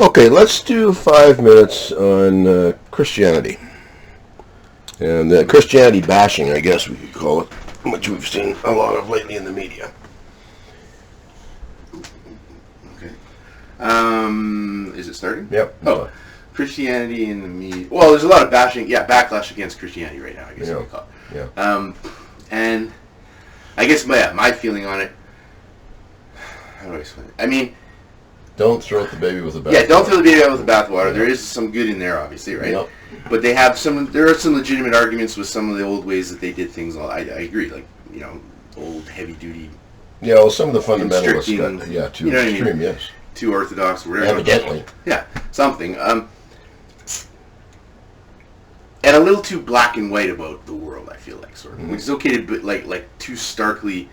Okay, let's do 5 minutes on Christianity. And Christianity bashing, I guess we could call it, which we've seen a lot of lately in the media. Okay. Is it starting? Yep. Oh, Christianity in the media. Well, there's a lot of backlash against Christianity right now, I guess you would call it. Yeah. And I guess my feeling on it, how do I explain it? I mean, don't throw out the baby with the bathwater. Yeah, don't throw the baby out with the bathwater. Yeah. There is some good in there, obviously, right? Yep. But there are some legitimate arguments with some of the old ways that they did things. I agree, like, old heavy-duty. Yeah, well, some of the fundamentalists got too extreme, I mean? yes. Too orthodox, whatever. Evidently. Yeah, something. And a little too black and white about the world, I feel like, sort of. Mm-hmm. Which is okay to be, like too starkly...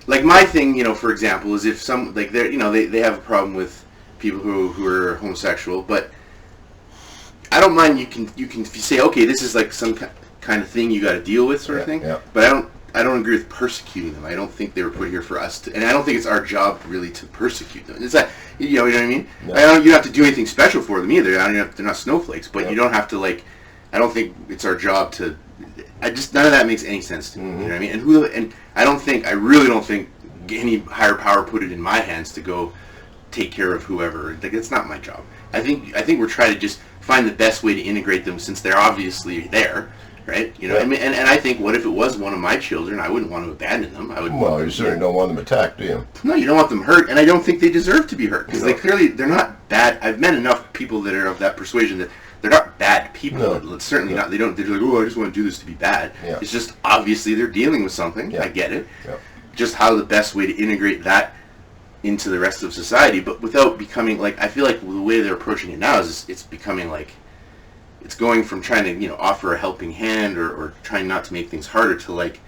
Like, my thing, for example, is if some, like, they have a problem with people who are homosexual, but I don't mind, you can say, okay, this is like some kind of thing you got to deal with, sort of thing. Yeah. But I don't agree with persecuting them. I don't think they were put here for us to, and I don't think it's our job really to persecute them. It's that, you know what I mean? Yeah. You don't have to do anything special for them either. They're not snowflakes, but you don't have to, like, I don't think it's our job to. None of that makes any sense to me. Mm-hmm. You know what I mean? And I really don't think any higher power put it in my hands to go take care of whoever. Like, it's not my job. I think we're trying to just find the best way to integrate them since they're obviously there, right? Yeah. I mean, and I think, what if it was one of my children? I wouldn't want to abandon them. Well, you certainly don't want them attacked, do you? No, you don't want them hurt, and I don't think they deserve to be hurt because they're not bad. I've met enough people that are of that persuasion that they're not bad people. No. Certainly not. They're like, oh, I just want to do this to be bad. Yeah. It's just obviously they're dealing with something. Yeah. I get it. Yeah. Just how the best way to integrate that into the rest of society, but without becoming, like, I feel like the way they're approaching it now is it's becoming like, it's going from trying to, offer a helping hand or trying not to make things harder to, like,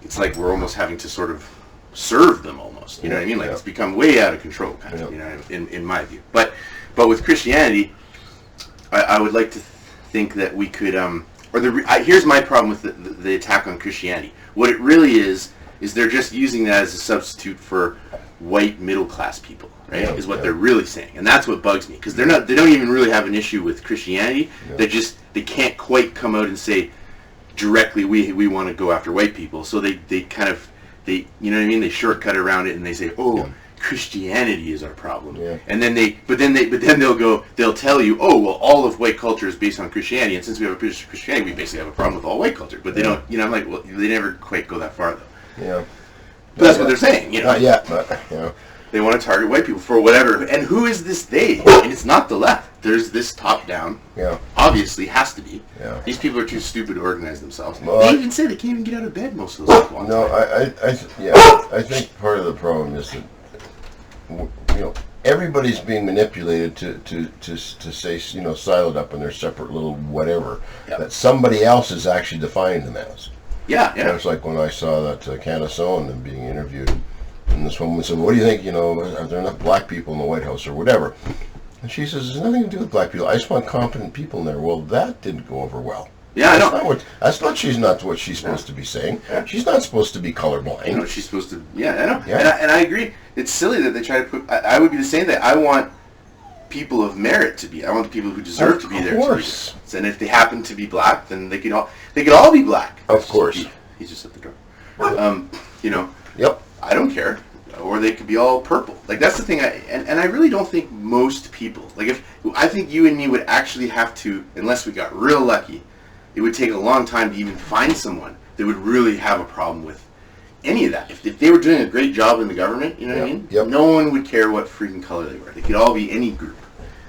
it's like we're almost having to sort of serve them almost, you know what I mean? Like, it's become way out of control, kind of, in my view. But with Christianity, I would like to think that we could, here's my problem with the attack on Christianity. What it really is they're just using that as a substitute for white middle-class people, right? Is what they're really saying. And that's what bugs me, because they don't even really have an issue with Christianity. Yeah. They can't quite come out and say directly, we want to go after white people. So they kind of, you know what I mean? They shortcut around it and they say, Christianity is our problem. Yeah. And then they'll tell you, all of white culture is based on Christianity, and since we have a Christianity, we basically have a problem with all white culture. But they don't, I'm like, well, they never quite go that far, though. Yeah. But that's what they're saying, Not yet, but, They want to target white people for whatever. And who is this they? And it's not the left. There's this top-down. Yeah. Obviously, has to be. Yeah. These people are too stupid to organize themselves. Well, they even say they can't even get out of bed most of those people. No, I think part of the problem is that, everybody's being manipulated to say, siloed up in their separate little whatever that somebody else is actually defining them as. Yeah. It's like when I saw that Candace Owen being interviewed, and this woman said, what do you think, are there enough black people in the White House or whatever? And she says, there's nothing to do with black people. I just want competent people in there. Well, that didn't go over well. Yeah, I know. That's not what she's supposed to be saying. Yeah. She's not supposed to be colorblind. She's supposed to, I know. Yeah. And I agree. It's silly that they try to put, I would be the same thing. I want people of merit to be. I want the people who deserve to be there. Of course. And if they happen to be black, then they could all be black. Of course. He's just at the door. Yep. I don't care. Or they could be all purple. Like, that's the thing. And I really don't think most people, I think you and me would actually have to, unless we got real lucky, it would take a long time to even find someone that would really have a problem with any of that. If they were doing a great job in the government, you know what I mean? Yep. No one would care what freaking color they were. They could all be any group.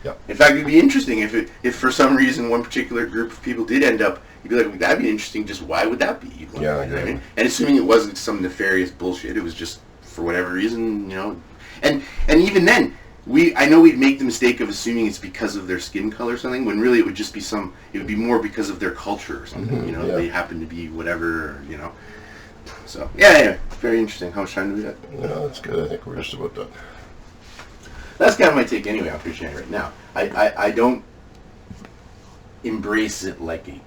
Yep. In fact, it'd be interesting if for some reason one particular group of people did end up, you'd be like, that'd be interesting, just why would that be? Yeah, I mean? And assuming it wasn't some nefarious bullshit, it was just for whatever reason, And even then, I know we'd make the mistake of assuming it's because of their skin color or something, when really it would just be it would be more because of their culture or something, They happen to be whatever, So, very interesting. How much time do we got? No, that's good. I think we're just about done. That's kind of my take anyway on Christianity right now. I don't embrace it like a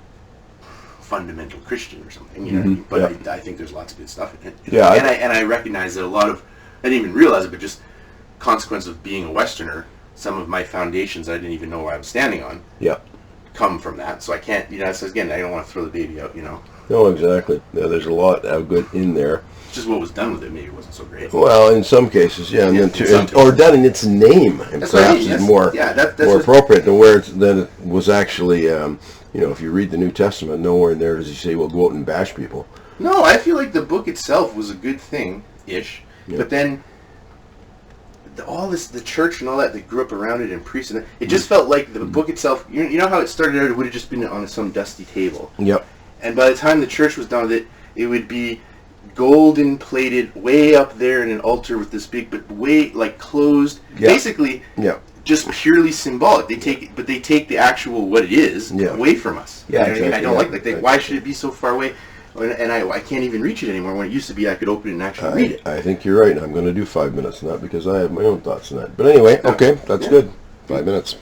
fundamental Christian or something, you know what I mean? But I think there's lots of good stuff in it. Yeah. And I recognize that a lot of, I didn't even realize it, but just consequence of being a Westerner, some of my foundations I didn't even know where I was standing on Yeah. come from that. So I can't, so again, I don't want to throw the baby out, No, exactly. Yeah, there's a lot of good in there. Just what was done with it maybe wasn't so great. Well, in some cases, yeah, and Yeah, then in too, some or done in its name, and That's what I perhaps mean. is more that's more what- appropriate than than it was actually. If you read the New Testament, nowhere in there does he say, "Well, go out and bash people." No, I feel like the book itself was a good thing, ish. Yeah. But then all this, the church and all that grew up around it and priests, and it just felt like the book itself. You know how it started out? It would have just been on some dusty table. Yep. And by the time the church was done with it, it would be golden plated, way up there in an altar with this big, but way like closed. Yeah. Basically, Yeah. just purely symbolic. They take the actual what it is Yeah. away from us. Yeah, You know what I mean? I exactly, don't yeah. like that. Why should it be so far away? And I can't even reach it anymore. When it used to be, I could open it and actually read it. I think you're right. I'm going to do 5 minutes on that because I have my own thoughts on that. But anyway, okay, that's good. 5 minutes.